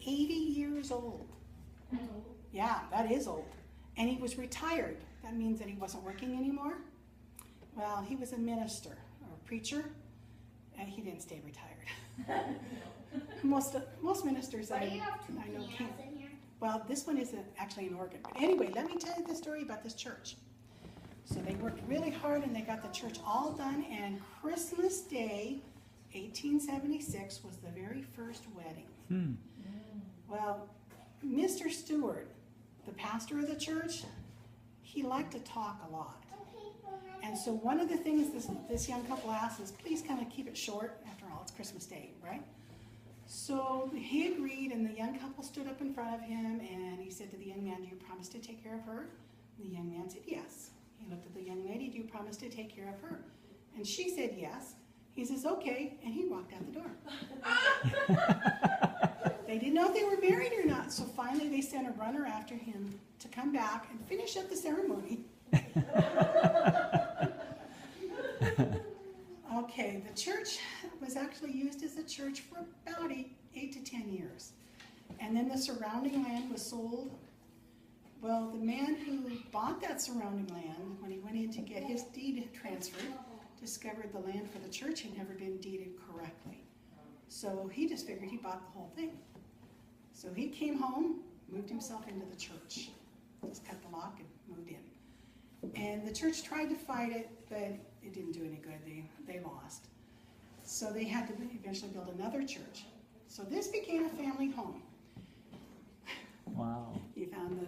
80 years old. Yeah, that is old. And he was retired. That means that he wasn't working anymore. Well, he was a minister or a preacher, and he didn't stay retired. most ministers Why that do you have two I know pianos can't. in here? Well, this one isn't actually an organ. But anyway, let me tell you the story about this church. So they worked really hard and they got the church all done, and Christmas Day, 1876, was the very first wedding. Well, Mr. Stewart, the pastor of the church, he liked to talk a lot. And so one of the things this young couple asked is, please kind of keep it short. After all, it's Christmas Day, right? So he agreed, and the young couple stood up in front of him, and he said to the young man, do you promise to take care of her? And the young man said, yes. He looked at the young lady, do you promise to take care of her? And she said yes. He says, okay, and he walked out the door. They didn't know if they were married or not, so finally they sent a runner after him to come back and finish up the ceremony. Okay, the church was actually used as a church for about 8 to 10 years. And then the surrounding land was sold. Well, the man who bought that surrounding land, when he went in to get his deed transferred, discovered the land for the church had never been deeded correctly. So he just figured he bought the whole thing. So he came home, moved himself into the church, just cut the lock and moved in. And the church tried to fight it, but it didn't do any good. They lost. So they had to eventually build another church. So this became a family home. Wow. You found